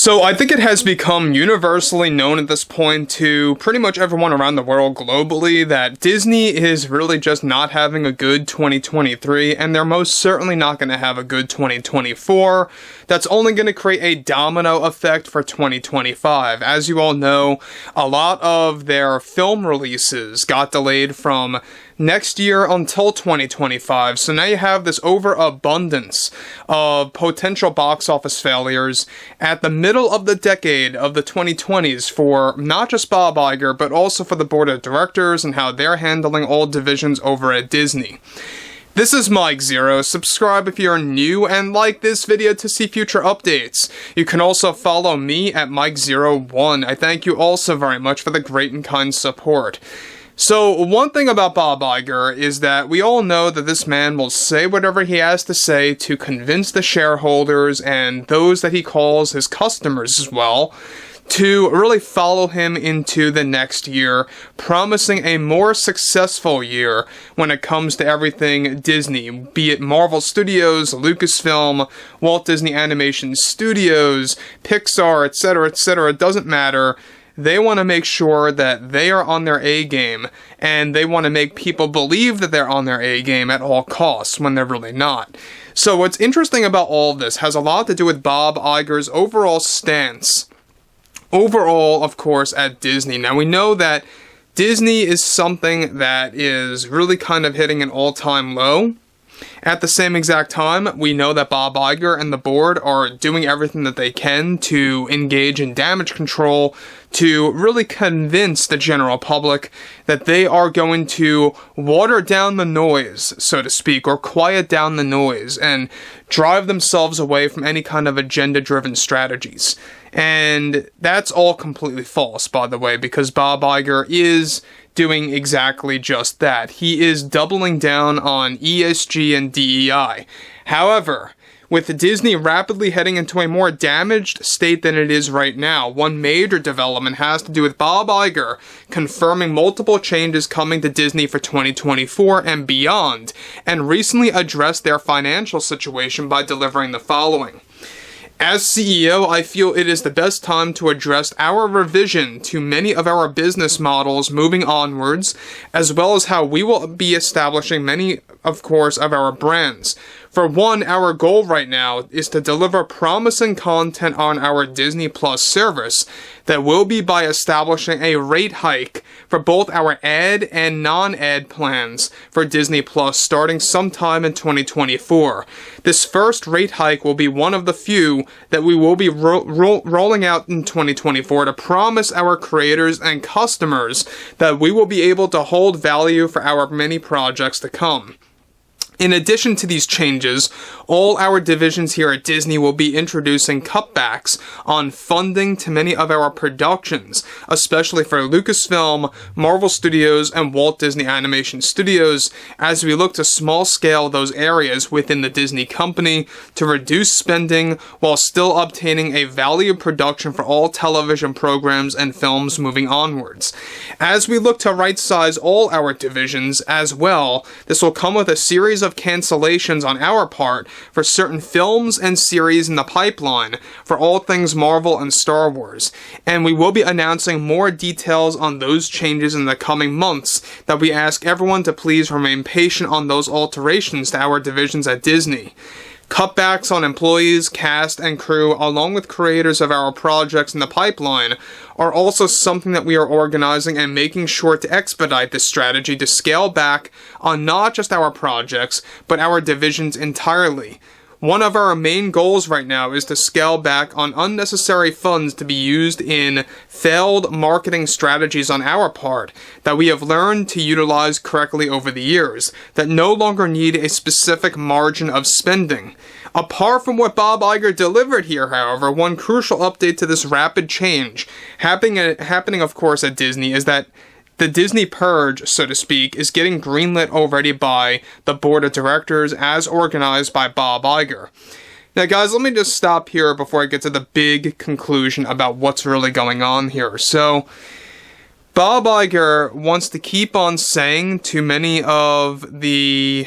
So I think it has become universally known at this point to pretty much everyone around the world globally that Disney is really just not having a good 2023, and they're most certainly not going to have a good 2024. That's only going to create a domino effect for 2025. As you all know, a lot of their film releases got delayed from next year until 2025, so now you have this overabundance of potential box office failures at the middle of the decade of the 2020s for not just Bob Iger, but also for the board of directors and how they're handling all divisions over at Disney. This is Mike Zero. Subscribe if you're new and like this video to see future updates. You can also follow me at Mike01. I thank you all so very much for the great and kind support. So, one thing about Bob Iger is that we all know that this man will say whatever he has to say to convince the shareholders and those that he calls his customers as well to really follow him into the next year, promising a more successful year when it comes to everything Disney, be it Marvel Studios, Lucasfilm, Walt Disney Animation Studios, Pixar, etc., it doesn't matter. They want to make sure that they are on their A game, and they want to make people believe that they're on their A game at all costs when they're really not. So what's interesting about all of this has a lot to do with Bob Iger's overall stance. Overall, of course, at Disney. Now we know that Disney is something that is really kind of hitting an all-time low. At the same exact time, we know that Bob Iger and the board are doing everything that they can to engage in damage control to really convince the general public that they are going to water down the noise, so to speak, or quiet down the noise and drive themselves away from any kind of agenda-driven strategies. And that's all completely false, by the way, because Bob Iger is doing exactly just that. He is doubling down on ESG and DEI. However, with Disney rapidly heading into a more damaged state than it is right now, one major development has to do with Bob Iger confirming multiple changes coming to Disney for 2024 and beyond, and recently addressed their financial situation by delivering the following. As CEO, I feel it is the best time to address our revision to many of our business models moving onwards, as well as how we will be establishing many, of course, of our brands. For one, our goal right now is to deliver promising content on our Disney Plus service that will be by establishing a rate hike for both our ad and non-ad plans for Disney Plus starting sometime in 2024. This first rate hike will be one of the few that we will be rolling out in 2024 to promise our creators and customers that we will be able to hold value for our many projects to come. In addition to these changes, all our divisions here at Disney will be introducing cutbacks on funding to many of our productions, especially for Lucasfilm, Marvel Studios, and Walt Disney Animation Studios, as we look to small scale those areas within the Disney company to reduce spending while still obtaining a value production for all television programs and films moving onwards. As we look to right-size all our divisions as well, this will come with a series of cancellations on our part for certain films and series in the pipeline for all things Marvel and Star Wars, and we will be announcing more details on those changes in the coming months that we ask everyone to please remain patient on those alterations to our divisions at Disney. Cutbacks on employees, cast, and crew, along with creators of our projects in the pipeline, are also something that we are organizing and making sure to expedite this strategy to scale back on not just our projects, but our divisions entirely. One of our main goals right now is to scale back on unnecessary funds to be used in failed marketing strategies on our part that we have learned to utilize correctly over the years, that no longer need a specific margin of spending. Apart from what Bob Iger delivered here, however, one crucial update to this rapid change happening of course at Disney is that the Disney Purge, so to speak, is getting greenlit already by the board of directors as organized by Bob Iger. Now guys, let me just stop here before I get to the big conclusion about what's really going on here. So, Bob Iger wants to keep on saying to many of the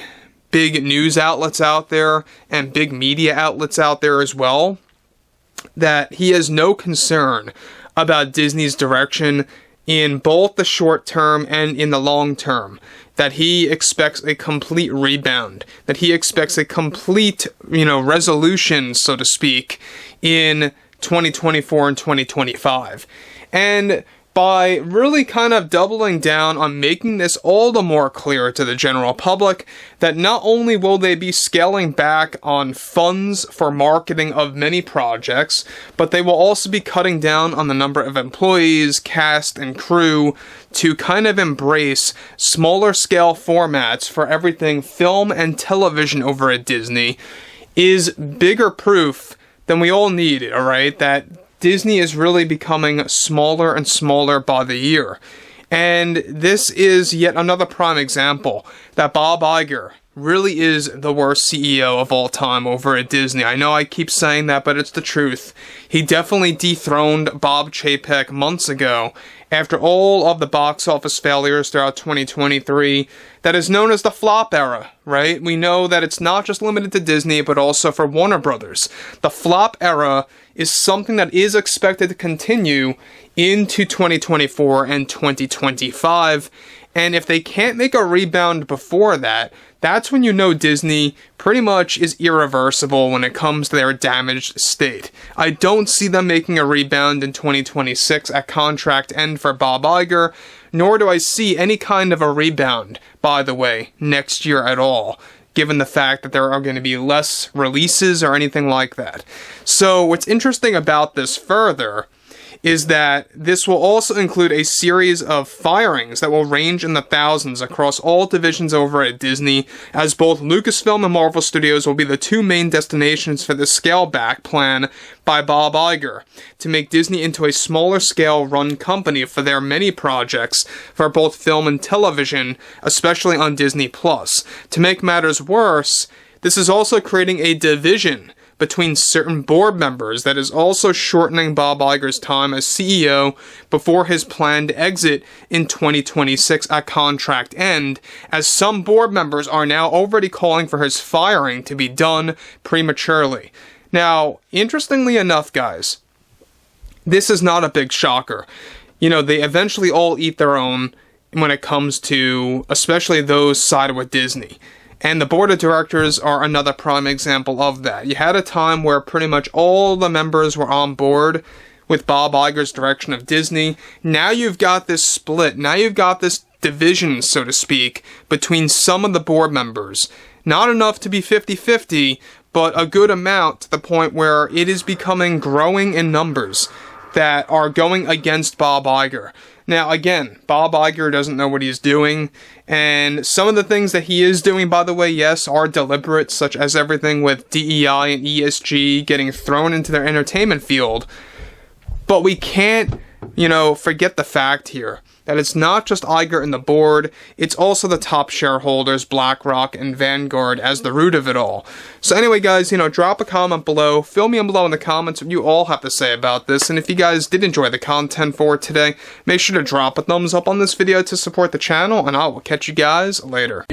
big news outlets out there and big media outlets out there as well that he has no concern about Disney's direction in both the short term and in the long term. That he expects a complete rebound, that he expects a complete, resolution, so to speak, in 2024 and 2025. And by really kind of doubling down on making this all the more clear to the general public that not only will they be scaling back on funds for marketing of many projects, but they will also be cutting down on the number of employees, cast, and crew to kind of embrace smaller scale formats for everything film and television over at Disney is bigger proof than we all need, alright? That Disney is really becoming smaller and smaller by the year. And this is yet another prime example that Bob Iger really is the worst CEO of all time over at Disney. I know I keep saying that, but it's the truth. He definitely dethroned Bob Chapek months ago after all of the box office failures throughout 2023 that is known as the flop era, right? We know that it's not just limited to Disney, but also for Warner Brothers. The flop era is something that is expected to continue into 2024 and 2025. And if they can't make a rebound before that, that's when you know Disney pretty much is irreversible when it comes to their damaged state. I don't see them making a rebound in 2026 at contract end for Bob Iger, nor do I see any kind of a rebound, by the way, next year at all, given the fact that there are going to be less releases or anything like that. So what's interesting about this further is that this will also include a series of firings that will range in the thousands across all divisions over at Disney, as both Lucasfilm and Marvel Studios will be the two main destinations for the scale-back plan by Bob Iger to make Disney into a smaller scale run company for their many projects for both film and television, especially on Disney+. To make matters worse, this is also creating a division between certain board members that is also shortening Bob Iger's time as CEO before his planned exit in 2026 at contract end, as some board members are now already calling for his firing to be done prematurely. Now, interestingly enough, guys, this is not a big shocker. They eventually all eat their own when it comes to, especially those sided with Disney. And the board of directors are another prime example of that. You had a time where pretty much all the members were on board with Bob Iger's direction of Disney. Now you've got this split. Now you've got this division, so to speak, between some of the board members. Not enough to be 50-50, but a good amount to the point where it is becoming growing in numbers that are going against Bob Iger. Now, again, Bob Iger doesn't know what he's doing, and some of the things that he is doing, by the way, yes, are deliberate, such as everything with DEI and ESG getting thrown into their entertainment field. But we can't, forget the fact here that it's not just Iger and the board, it's also the top shareholders, BlackRock and Vanguard, as the root of it all. So anyway, guys, drop a comment below, fill me in below in the comments what you all have to say about this, and if you guys did enjoy the content for today, make sure to drop a thumbs up on this video to support the channel, and I will catch you guys later.